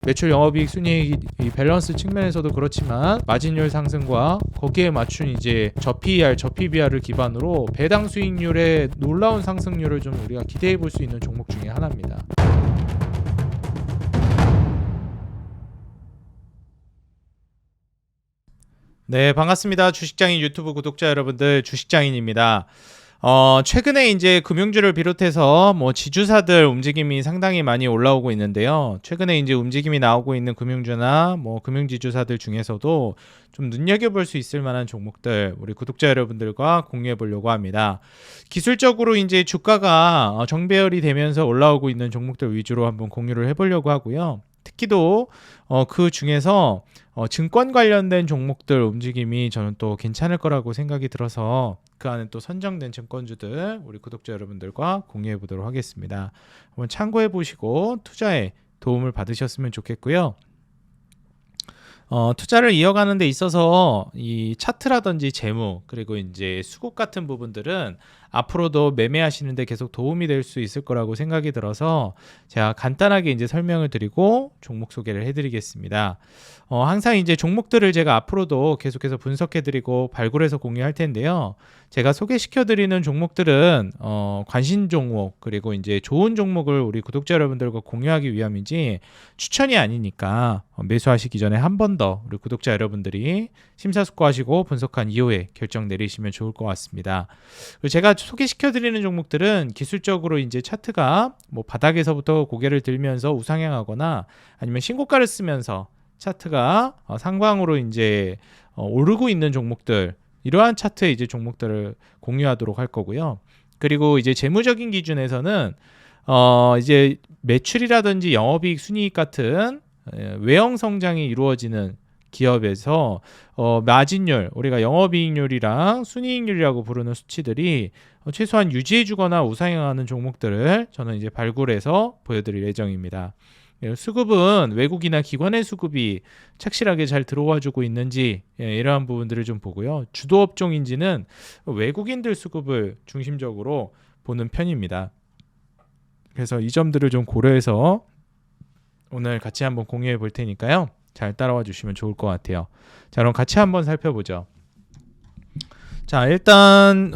매출, 영업이익, 순이익 이 밸런스 측면에서도 그렇지만 마진율 상승과 거기에 맞춘 이제 저PER, 저PBR을 기반으로 배당 수익률의 놀라운 상승률을 좀 우리가 기대해 볼 수 있는 종목 중에 하나입니다. 네, 반갑습니다. 주식장인 유튜브 구독자 여러분들, 주식장인입니다. 최근에 이제 금융주를 비롯해서 뭐 지주사들 움직임이 상당히 많이 올라오고 있는데요. 최근에 이제 움직임이 나오고 있는 금융주나 뭐 금융지주사들 중에서도 좀 눈여겨볼 수 있을 만한 종목들 우리 구독자 여러분들과 공유해 보려고 합니다. 기술적으로 이제 주가가 정배열이 되면서 올라오고 있는 종목들 위주로 한번 공유를 해보려고 하고요. 특히도 그 중에서 증권 관련된 종목들 움직임이 저는 또 괜찮을 거라고 생각이 들어서 그 안에 또 선정된 증권주들 우리 구독자 여러분들과 공유해 보도록 하겠습니다. 한번 참고해 보시고 투자에 도움을 받으셨으면 좋겠고요. 투자를 이어가는 데 있어서 이 차트라든지 재무 그리고 이제 수급 같은 부분들은 앞으로도 매매하시는데 계속 도움이 될 수 있을 거라고 생각이 들어서 제가 간단하게 이제 설명을 드리고 종목 소개를 해드리겠습니다. 항상 이제 종목들을 제가 앞으로도 계속해서 분석해드리고 발굴해서 공유할 텐데요. 제가 소개시켜드리는 종목들은 관심 종목 그리고 이제 좋은 종목을 우리 구독자 여러분들과 공유하기 위함이지 추천이 아니니까 매수하시기 전에 한 번 더 우리 구독자 여러분들이 심사숙고하시고 분석한 이후에 결정 내리시면 좋을 것 같습니다. 그리고 제가 소개시켜드리는 종목들은 기술적으로 이제 차트가 뭐 바닥에서부터 고개를 들면서 우상향하거나 아니면 신고가를 쓰면서 차트가 상방으로 이제 오르고 있는 종목들 이러한 차트의 이제 종목들을 공유하도록 할 거고요. 그리고 이제 재무적인 기준에서는 이제 매출이라든지 영업이익, 순이익 같은 외형 성장이 이루어지는 기업에서 마진율, 우리가 영업이익률이랑 순이익률이라고 부르는 수치들이 최소한 유지해주거나 우상향하는 종목들을 저는 이제 발굴해서 보여드릴 예정입니다. 수급은 외국이나 기관의 수급이 착실하게 잘 들어와주고 있는지 이러한 부분들을 좀 보고요. 주도 업종인지는 외국인들 수급을 중심적으로 보는 편입니다. 그래서 이 점들을 좀 고려해서 오늘 같이 한번 공유해 볼 테니까요. 잘 따라와 주시면 좋을 것 같아요. 자, 그럼 같이 한번 살펴보죠. 자, 일단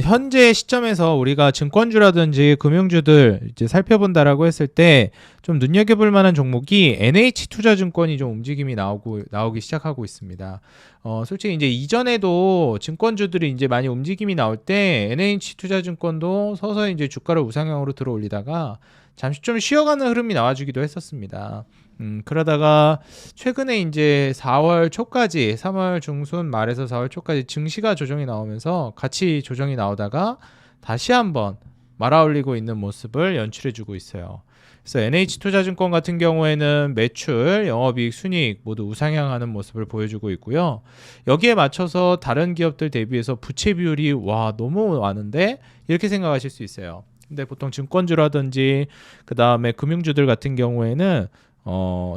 현재 시점에서 우리가 증권주라든지 금융주들 이제 살펴본다라고 했을 때 좀 눈여겨볼 만한 종목이 NH투자증권이 좀 움직임이 나오기 시작하고 있습니다. 솔직히 이제 이전에도 증권주들이 이제 많이 움직임이 나올 때 NH투자증권도 서서히 이제 주가를 우상향으로 들어올리다가 잠시 좀 쉬어가는 흐름이 나와주기도 했었습니다. 그러다가 최근에 이제 4월 초까지 3월 중순 말에서 4월 초까지 증시가 조정이 나오면서 같이 조정이 나오다가 다시 한번 말아올리고 있는 모습을 연출해주고 있어요. 그래서 NH투자증권 같은 경우에는 매출, 영업이익, 순이익 모두 우상향하는 모습을 보여주고 있고요. 여기에 맞춰서 다른 기업들 대비해서 부채 비율이 와 너무 많은데 이렇게 생각하실 수 있어요. 근데 보통 증권주라든지 그 다음에 금융주들 같은 경우에는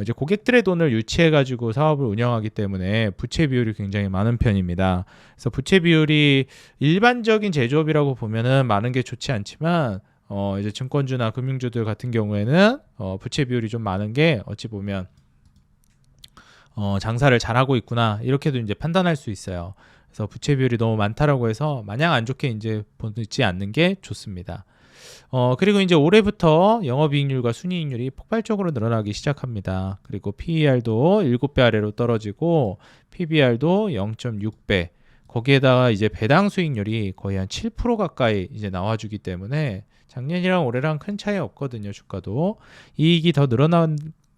이제 고객들의 돈을 유치해 가지고 사업을 운영하기 때문에 부채 비율이 굉장히 많은 편입니다. 그래서 부채 비율이 일반적인 제조업이라고 보면은 많은 게 좋지 않지만 이제 증권주나 금융주들 같은 경우에는 부채 비율이 좀 많은 게 어찌 보면 장사를 잘하고 있구나 이렇게도 이제 판단할 수 있어요. 그래서 부채 비율이 너무 많다라고 해서 마냥 안 좋게 이제 보지 않는 게 좋습니다. 그리고 이제 올해부터 영업이익률과 순이익률이 폭발적으로 늘어나기 시작합니다. 그리고 PER도 7배 아래로 떨어지고 PBR도 0.6배. 거기에다가 이제 배당 수익률이 거의 한 7% 가까이 이제 나와주기 때문에 작년이랑 올해랑 큰 차이 없거든요. 주가도 이익이 더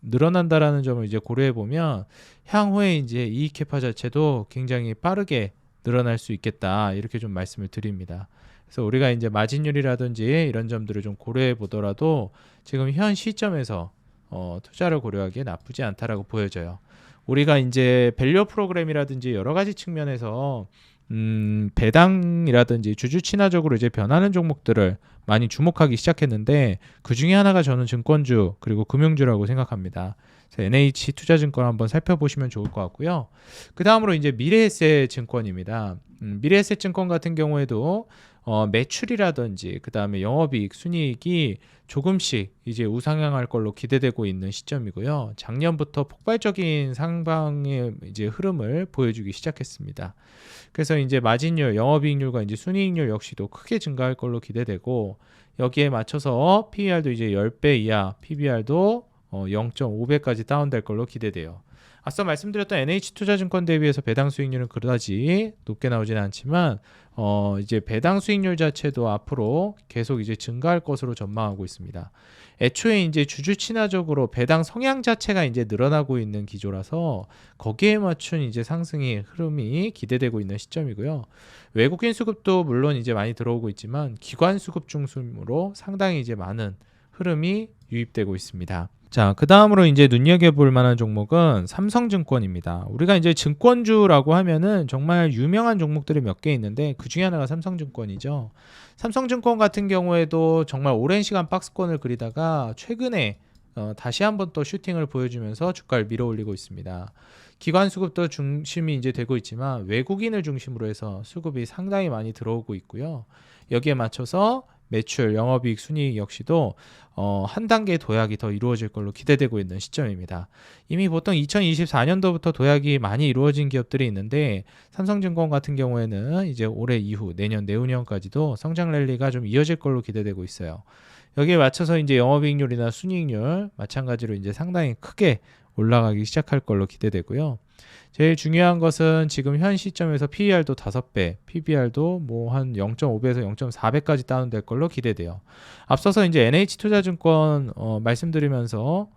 늘어난다라는 점을 이제 고려해 보면 향후에 이제 이익 캐파 자체도 굉장히 빠르게 늘어날 수 있겠다 이렇게 좀 말씀을 드립니다. 그래서 우리가 이제 마진율이라든지 이런 점들을 좀 고려해 보더라도 지금 현 시점에서 투자를 고려하기에 나쁘지 않다라고 보여져요. 우리가 이제 밸류 프로그램이라든지 여러 가지 측면에서 배당이라든지 주주 친화적으로 이제 변하는 종목들을 많이 주목하기 시작했는데 그 중에 하나가 저는 증권주 그리고 금융주라고 생각합니다. NH투자증권 한번 살펴보시면 좋을 것 같고요. 그 다음으로 이제 미래에셋증권입니다. 미래에셋증권 같은 경우에도 매출이라든지 그다음에 영업이익, 순이익이 조금씩 이제 우상향할 걸로 기대되고 있는 시점이고요. 작년부터 폭발적인 상방의 이제 흐름을 보여주기 시작했습니다. 그래서 이제 마진율, 영업이익률과 이제 순이익률 역시도 크게 증가할 걸로 기대되고 여기에 맞춰서 PER도 이제 10배 이하, PBR도 0.5배까지 다운될 걸로 기대돼요. 앞서 말씀드렸던 NH투자증권 대비해서 배당 수익률은 그다지 높게 나오지는 않지만 이제 배당 수익률 자체도 앞으로 계속 이제 증가할 것으로 전망하고 있습니다. 애초에 이제 주주 친화적으로 배당 성향 자체가 이제 늘어나고 있는 기조라서 거기에 맞춘 이제 상승의 흐름이 기대되고 있는 시점이고요. 외국인 수급도 물론 이제 많이 들어오고 있지만 기관 수급 중심으로 상당히 이제 많은 흐름이 유입되고 있습니다. 자, 그 다음으로 이제 눈여겨볼 만한 종목은 삼성증권입니다. 우리가 이제 증권주라고 하면은 정말 유명한 종목들이 몇 개 있는데 그 중에 하나가 삼성증권이죠. 삼성증권 같은 경우에도 정말 오랜 시간 박스권을 그리다가 최근에 다시 한번 또 슈팅을 보여주면서 주가를 밀어올리고 있습니다. 기관 수급도 중심이 이제 되고 있지만 외국인을 중심으로 해서 수급이 상당히 많이 들어오고 있고요. 여기에 맞춰서 매출, 영업이익, 순이익 역시도 한 단계 도약이 더 이루어질 걸로 기대되고 있는 시점입니다. 이미 보통 2024년도부터 도약이 많이 이루어진 기업들이 있는데 삼성증권 같은 경우에는 이제 올해 이후 내년, 내후년까지도 성장 랠리가 좀 이어질 걸로 기대되고 있어요. 여기에 맞춰서 이제 영업이익률이나 순이익률 마찬가지로 이제 상당히 크게 올라가기 시작할 걸로 기대되고요. 제일 중요한 것은 지금 현 시점에서 PER도 5배, PBR도 뭐 한 0.5배에서 0.4배까지 다운될 걸로 기대돼요. 앞서서 이제 NH투자증권 말씀드리면서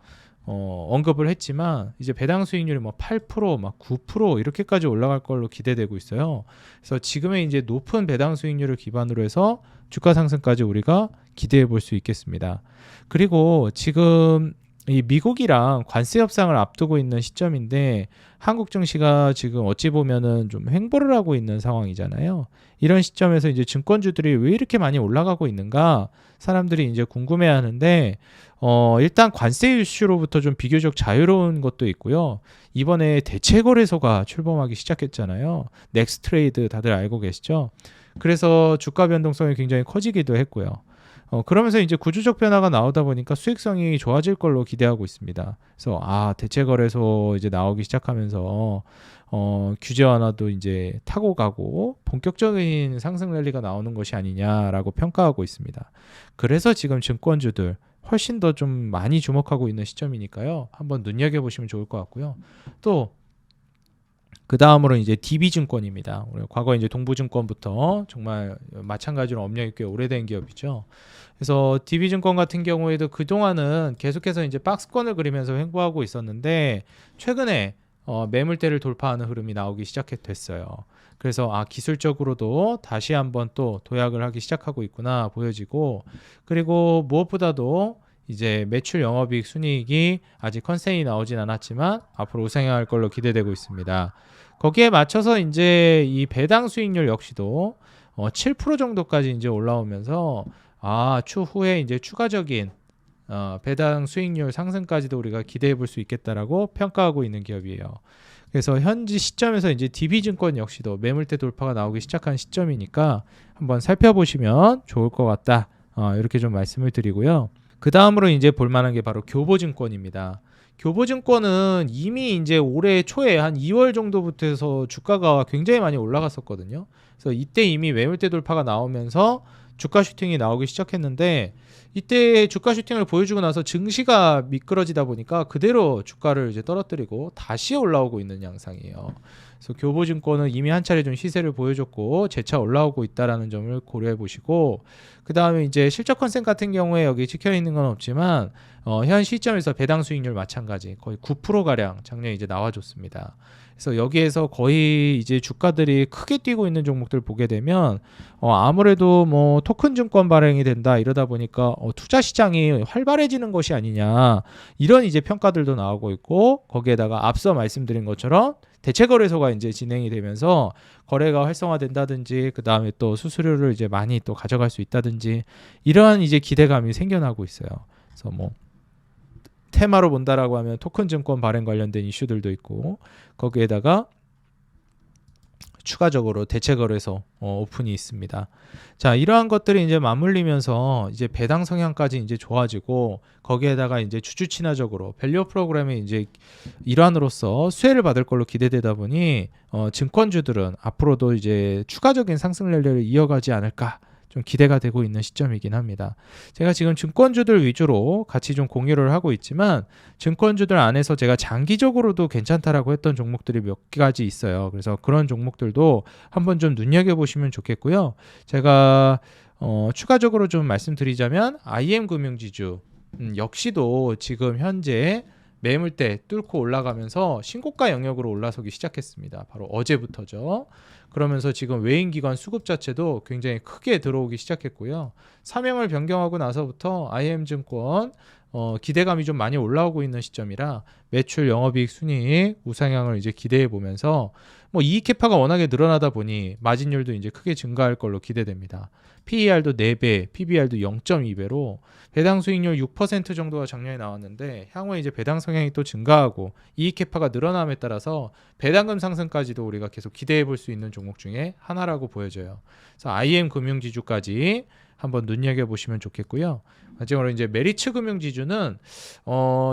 언급을 했지만 이제 배당 수익률이 뭐 8%, 막 9% 이렇게까지 올라갈 걸로 기대되고 있어요. 그래서 지금의 이제 높은 배당 수익률을 기반으로 해서 주가 상승까지 우리가 기대해 볼 수 있겠습니다. 그리고 지금 이 미국이랑 관세 협상을 앞두고 있는 시점인데 한국 증시가 지금 어찌 보면은 좀 횡보를 하고 있는 상황이잖아요. 이런 시점에서 이제 증권주들이 왜 이렇게 많이 올라가고 있는가 사람들이 이제 궁금해하는데 일단 관세 이슈로부터 좀 비교적 자유로운 것도 있고요. 이번에 대체거래소가 출범하기 시작했잖아요. 넥스트레이드 다들 알고 계시죠? 그래서 주가 변동성이 굉장히 커지기도 했고요. 그러면서 이제 구조적 변화가 나오다 보니까 수익성이 좋아질 걸로 기대하고 있습니다. 그래서 대체거래소 이제 나오기 시작하면서 규제 완화도 이제 타고 가고 본격적인 상승 랠리가 나오는 것이 아니냐라고 평가하고 있습니다. 그래서 지금 증권주들 훨씬 더 좀 많이 주목하고 있는 시점이니까요. 한번 눈여겨보시면 좋을 것 같고요. 또 그 다음으로 이제 DB증권입니다. 과거 이제 동부증권부터 정말 마찬가지로 업력이 꽤 오래된 기업이죠. 그래서 DB증권 같은 경우에도 그동안은 계속해서 이제 박스권을 그리면서 횡보하고 있었는데 최근에 매물대를 돌파하는 흐름이 나오기 시작했어요. 그래서 기술적으로도 다시 한번 또 도약을 하기 시작하고 있구나 보여지고 그리고 무엇보다도 이제 매출, 영업이익, 순이익이 아직 컨센이 나오진 않았지만 앞으로 우상향할 걸로 기대되고 있습니다. 거기에 맞춰서 이제 이 배당 수익률 역시도 7% 정도까지 이제 올라오면서 추후에 이제 추가적인 배당 수익률 상승까지도 우리가 기대해 볼 수 있겠다라고 평가하고 있는 기업이에요. 그래서 현지 시점에서 이제 DB증권 역시도 매물대 돌파가 나오기 시작한 시점이니까 한번 살펴보시면 좋을 것 같다. 이렇게 좀 말씀을 드리고요. 그 다음으로 이제 볼만한 게 바로 교보증권입니다. 교보증권은 이미 이제 올해 초에 한 2월 정도부터 해서 주가가 굉장히 많이 올라갔었거든요. 그래서 이때 이미 매물대 돌파가 나오면서 주가 슈팅이 나오기 시작했는데 이때 주가 슈팅을 보여주고 나서 증시가 미끄러지다 보니까 그대로 주가를 이제 떨어뜨리고 다시 올라오고 있는 양상이에요. 그래서 교보증권은 이미 한 차례 좀 시세를 보여줬고 재차 올라오고 있다라는 점을 고려해 보시고 그 다음에 이제 실적 컨센 같은 경우에 여기 찍혀 있는 건 없지만 현 시점에서 배당 수익률 마찬가지 거의 9% 가량 작년에 이제 나와줬습니다. 그래서 여기에서 거의 이제 주가들이 크게 뛰고 있는 종목들 보게 되면 아무래도 뭐 토큰 증권 발행이 된다 이러다 보니까 투자 시장이 활발해지는 것이 아니냐 이런 이제 평가들도 나오고 있고 거기에다가 앞서 말씀드린 것처럼 대체거래소가 이제 진행이 되면서 거래가 활성화된다든지 그 다음에 또 수수료를 이제 많이 또 가져갈 수 있다든지 이러한 이제 기대감이 생겨나고 있어요. 그래서 뭐 테마로 본다라고 하면 토큰 증권 발행 관련된 이슈들도 있고 거기에다가 추가적으로 대체거래소 오픈이 있습니다. 자, 이러한 것들이 이제 맞물리면서 이제 배당 성향까지 이제 좋아지고 거기에다가 이제 주주 친화적으로 밸류 프로그램의 이제 일환으로서 수혜를 받을 걸로 기대되다 보니 증권주들은 앞으로도 이제 추가적인 상승 랠리를 이어가지 않을까 좀 기대가 되고 있는 시점이긴 합니다. 제가 지금 증권주들 위주로 같이 좀 공유를 하고 있지만 증권주들 안에서 제가 장기적으로도 괜찮다라고 했던 종목들이 몇 가지 있어요. 그래서 그런 종목들도 한번 좀 눈여겨보시면 좋겠고요. 제가 추가적으로 좀 말씀드리자면 IM금융지주 역시도 지금 현재 매물대 뚫고 올라가면서 신고가 영역으로 올라서기 시작했습니다. 바로 어제부터죠. 그러면서 지금 외인기관 수급 자체도 굉장히 크게 들어오기 시작했고요. 사명을 변경하고 나서부터 IM증권 기대감이 좀 많이 올라오고 있는 시점이라 매출, 영업이익, 순이익 우상향을 이제 기대해 보면서 뭐 이익 캐파가 워낙에 늘어나다 보니 마진율도 이제 크게 증가할 걸로 기대됩니다. PER도 4배, PBR도 0.2배로 배당 수익률 6% 정도가 작년에 나왔는데 향후에 이제 배당 성향이 또 증가하고 이익 캐파가 늘어남에 따라서 배당금 상승까지도 우리가 계속 기대해 볼 수 있는 종목 중에 하나라고 보여져요. 그래서 IM 금융지주까지 한번 눈여겨보시면 좋겠고요. 마지막으로 이제 메리츠 금융지주는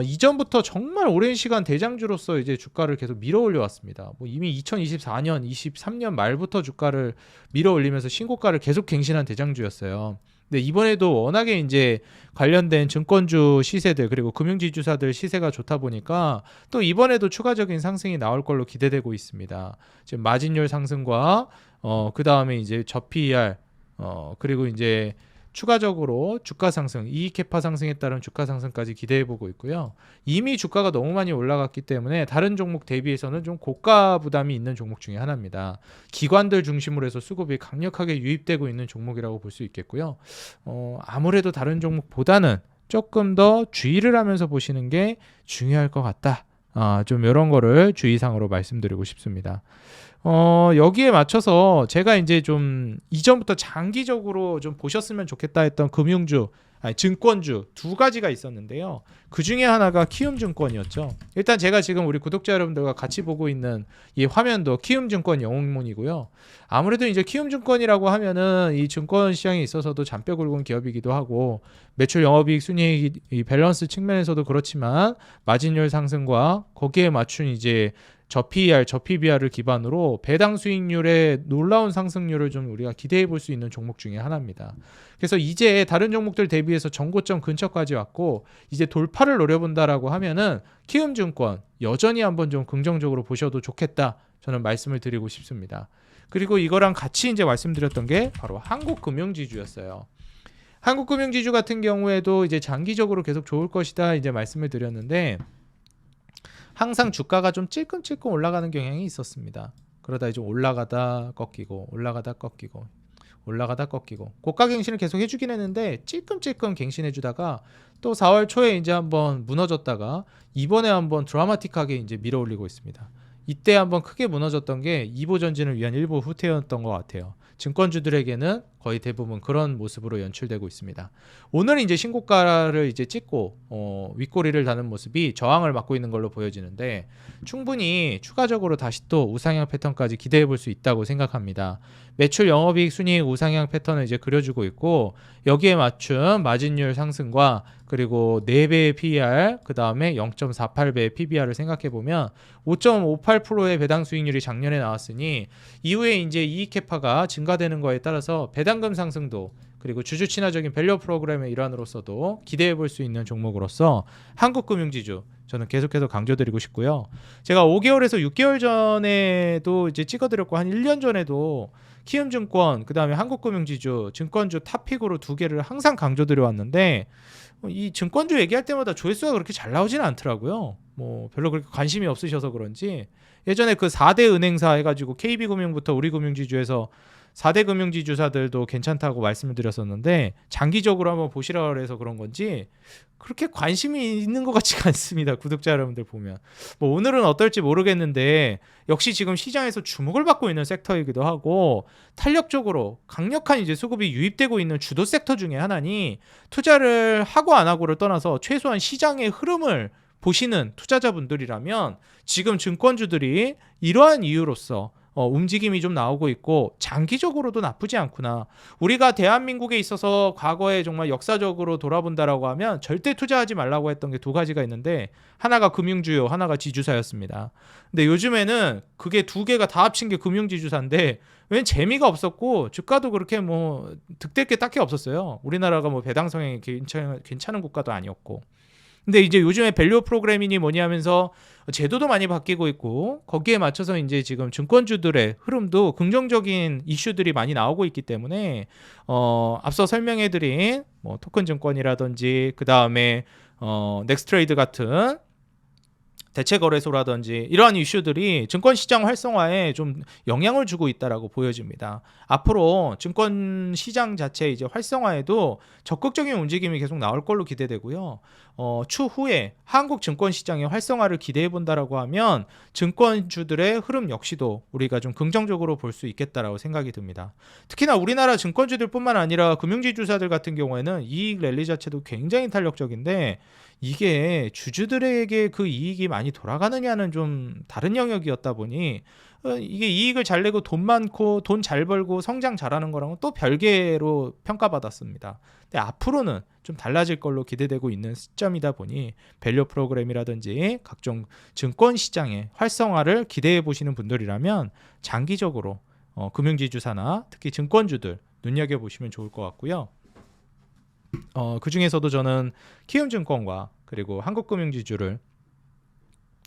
이전부터 정말 오랜 시간 대장주로서 이제 주가를 계속 밀어 올려왔습니다. 뭐 이미 2024년, 23년 말부터 주가를 밀어 올리면서 신고가를 계속 갱신한 대장주였어요. 근데 이번에도 워낙에 이제 관련된 증권주 시세들 그리고 금융지주사들 시세가 좋다 보니까 또 이번에도 추가적인 상승이 나올 걸로 기대되고 있습니다. 지금 마진율 상승과 그 다음에 이제 저PER 그리고 이제 추가적으로 주가 상승, 이익 캐파 상승에 따른 주가 상승까지 기대해 보고 있고요. 이미 주가가 너무 많이 올라갔기 때문에 다른 종목 대비해서는 좀 고가 부담이 있는 종목 중에 하나입니다. 기관들 중심으로 해서 수급이 강력하게 유입되고 있는 종목이라고 볼 수 있겠고요. 아무래도 다른 종목보다는 조금 더 주의를 하면서 보시는 게 중요할 것 같다. 좀 이런 거를 주의사항으로 말씀드리고 싶습니다. 여기에 맞춰서 제가 이제 좀 이전부터 장기적으로 좀 보셨으면 좋겠다 했던 증권주 두 가지가 있었는데요. 그 중에 하나가 키움증권이었죠. 일단 제가 지금 우리 구독자 여러분들과 같이 보고 있는 이 화면도 키움증권 영웅문이고요. 아무래도 이제 키움증권이라고 하면은 이 증권 시장에 있어서도 잔뼈 굵은 기업이기도 하고 매출, 영업이익, 순이익 이 밸런스 측면에서도 그렇지만 마진율 상승과 거기에 맞춘 이제 저PER, 저PBR을 기반으로 배당 수익률의 놀라운 상승률을 좀 우리가 기대해 볼 수 있는 종목 중에 하나입니다. 그래서 이제 다른 종목들 대비해서 전고점 근처까지 왔고 이제 돌파를 노려본다라고 하면은 키움증권 여전히 한번 좀 긍정적으로 보셔도 좋겠다. 저는 말씀을 드리고 싶습니다. 그리고 이거랑 같이 이제 말씀드렸던 게 바로 한국금융지주였어요. 한국금융지주 같은 경우에도 이제 장기적으로 계속 좋을 것이다 이제 말씀을 드렸는데 항상 주가가 좀 찔끔찔끔 올라가는 경향이 있었습니다. 그러다 이제 올라가다 꺾이고 올라가다 꺾이고 올라가다 꺾이고 고가 갱신을 계속 해주긴 했는데 찔끔찔끔 갱신해주다가 또 4월 초에 이제 한번 무너졌다가 이번에 한번 드라마틱하게 이제 밀어올리고 있습니다. 이때 한번 크게 무너졌던 게 2보 전진을 위한 1보 후퇴였던 것 같아요. 증권주들에게는 거의 대부분 그런 모습으로 연출되고 있습니다. 오늘 이제 신고가를 이제 찍고 윗꼬리를 다는 모습이 저항을 막고 있는 걸로 보여지는데 충분히 추가적으로 다시 또 우상향 패턴까지 기대해 볼 수 있다고 생각합니다. 매출, 영업이익, 순이익 우상향 패턴을 이제 그려주고 있고 여기에 맞춘 마진율 상승과 그리고 4배의 PER 그 다음에 0.48배의 PBR을 생각해 보면 5.58%의 배당 수익률이 작년에 나왔으니 이후에 이제 이익 캐파가 증가되는 거에 따라서 배당금 상승도 그리고 주주 친화적인 밸류 프로그램의 일환으로서도 기대해 볼 수 있는 종목으로서 한국금융지주 저는 계속해서 강조드리고 싶고요. 제가 5개월에서 6개월 전에도 이제 찍어드렸고 한 1년 전에도 키움증권 그다음에 한국금융지주 증권주 탑픽으로 두 개를 항상 강조드려 왔는데 이 증권주 얘기할 때마다 조회수가 그렇게 잘 나오지는 않더라고요. 뭐 별로 그렇게 관심이 없으셔서 그런지 예전에 그 4대 은행사 해가지고 KB금융부터 우리금융지주에서 4대 금융지주사들도 괜찮다고 말씀을 드렸었는데 장기적으로 한번 보시라 해서 그런 건지 그렇게 관심이 있는 것 같지가 않습니다. 구독자 여러분들 보면 뭐 오늘은 어떨지 모르겠는데 역시 지금 시장에서 주목을 받고 있는 섹터이기도 하고 탄력적으로 강력한 이제 수급이 유입되고 있는 주도 섹터 중에 하나니 투자를 하고 안 하고를 떠나서 최소한 시장의 흐름을 보시는 투자자분들이라면 지금 증권주들이 이러한 이유로서 움직임이 좀 나오고 있고 장기적으로도 나쁘지 않구나. 우리가 대한민국에 있어서 과거에 정말 역사적으로 돌아본다라고 하면 절대 투자하지 말라고 했던 게 두 가지가 있는데 하나가 금융주요, 하나가 지주사였습니다. 근데 요즘에는 그게 두 개가 다 합친 게 금융지주사인데 왠 재미가 없었고 주가도 그렇게 뭐 득될 게 딱히 없었어요. 우리나라가 뭐 배당 성향이 괜찮은 국가도 아니었고. 근데 이제 요즘에 밸류 프로그래밍이 뭐냐 하면서 제도도 많이 바뀌고 있고 거기에 맞춰서 이제 지금 증권주들의 흐름도 긍정적인 이슈들이 많이 나오고 있기 때문에 앞서 설명해드린 뭐 토큰 증권이라든지 그 다음에 넥스트레이드 같은 대체 거래소라든지 이러한 이슈들이 증권 시장 활성화에 좀 영향을 주고 있다라고 보여집니다. 앞으로 증권 시장 자체 이제 활성화에도 적극적인 움직임이 계속 나올 걸로 기대되고요. 추후에 한국 증권 시장의 활성화를 기대해 본다라고 하면 증권주들의 흐름 역시도 우리가 좀 긍정적으로 볼 수 있겠다라고 생각이 듭니다. 특히나 우리나라 증권주들뿐만 아니라 금융지주사들 같은 경우에는 이익 랠리 자체도 굉장히 탄력적인데 이게 주주들에게 그 이익이 많이 돌아가느냐는 좀 다른 영역이었다 보니 이게 이익을 잘 내고 돈 많고 돈 잘 벌고 성장 잘하는 거랑은 또 별개로 평가받았습니다. 근데 앞으로는 좀 달라질 걸로 기대되고 있는 시점이다 보니 밸류 프로그램이라든지 각종 증권 시장의 활성화를 기대해 보시는 분들이라면 장기적으로 금융지주사나 특히 증권주들 눈여겨보시면 좋을 것 같고요. 그 중에서도 저는 키움증권과 그리고 한국금융지주를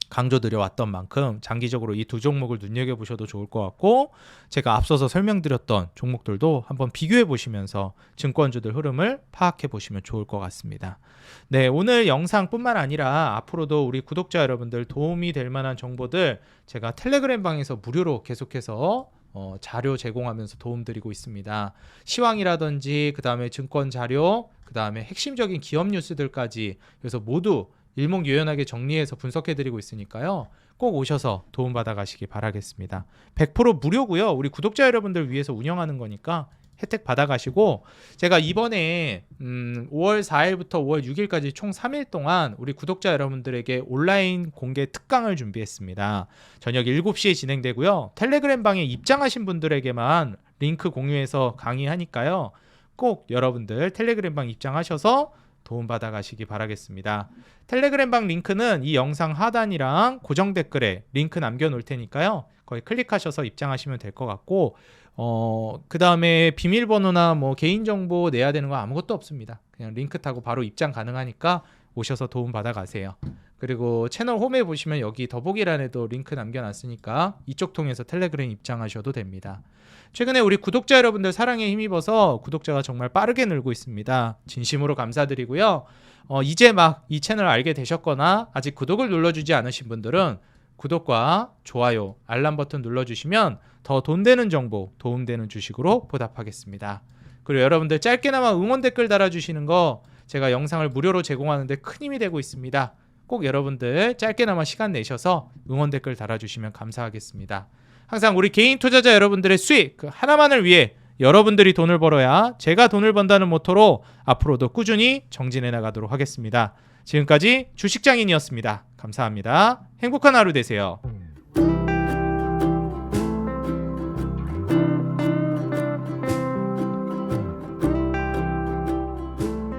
강조드려왔던 만큼 장기적으로 이 두 종목을 눈여겨보셔도 좋을 것 같고 제가 앞서서 설명드렸던 종목들도 한번 비교해 보시면서 증권주들 흐름을 파악해 보시면 좋을 것 같습니다. 네, 오늘 영상뿐만 아니라 앞으로도 우리 구독자 여러분들 도움이 될 만한 정보들 제가 텔레그램 방에서 무료로 계속해서 자료 제공하면서 도움드리고 있습니다. 시황이라든지 그 다음에 증권 자료, 그 다음에 핵심적인 기업 뉴스들까지 그래서 모두 일목요연하게 정리해서 분석해드리고 있으니까요. 꼭 오셔서 도움받아 가시기 바라겠습니다. 100% 무료고요. 우리 구독자 여러분들 위해서 운영하는 거니까 혜택 받아가시고 제가 이번에 5월 4일부터 5월 6일까지 총 3일 동안 우리 구독자 여러분들에게 온라인 공개 특강을 준비했습니다. 저녁 7시에 진행되고요. 텔레그램 방에 입장하신 분들에게만 링크 공유해서 강의하니까요. 꼭 여러분들 텔레그램 방 입장하셔서 도움받아 가시기 바라겠습니다. 텔레그램 방 링크는 이 영상 하단이랑 고정 댓글에 링크 남겨놓을 테니까요. 거기 클릭하셔서 입장하시면 될 것 같고 그 다음에 비밀번호나 뭐 개인정보 내야 되는 거 아무것도 없습니다. 그냥 링크 타고 바로 입장 가능하니까 오셔서 도움 받아 가세요. 그리고 채널 홈에 보시면 여기 더보기란에도 링크 남겨놨으니까 이쪽 통해서 텔레그램 입장하셔도 됩니다. 최근에 우리 구독자 여러분들 사랑에 힘입어서 구독자가 정말 빠르게 늘고 있습니다. 진심으로 감사드리고요. 이제 막 이 채널 알게 되셨거나 아직 구독을 눌러주지 않으신 분들은 구독과 좋아요, 알람 버튼 눌러주시면 더 돈 되는 정보, 도움되는 주식으로 보답하겠습니다. 그리고 여러분들 짧게나마 응원 댓글 달아주시는 거 제가 영상을 무료로 제공하는데 큰 힘이 되고 있습니다. 꼭 여러분들 짧게나마 시간 내셔서 응원 댓글 달아주시면 감사하겠습니다. 항상 우리 개인 투자자 여러분들의 수익 그 하나만을 위해 여러분들이 돈을 벌어야 제가 돈을 번다는 모토로 앞으로도 꾸준히 정진해 나가도록 하겠습니다. 지금까지 주식장인이었습니다. 감사합니다. 행복한 하루 되세요.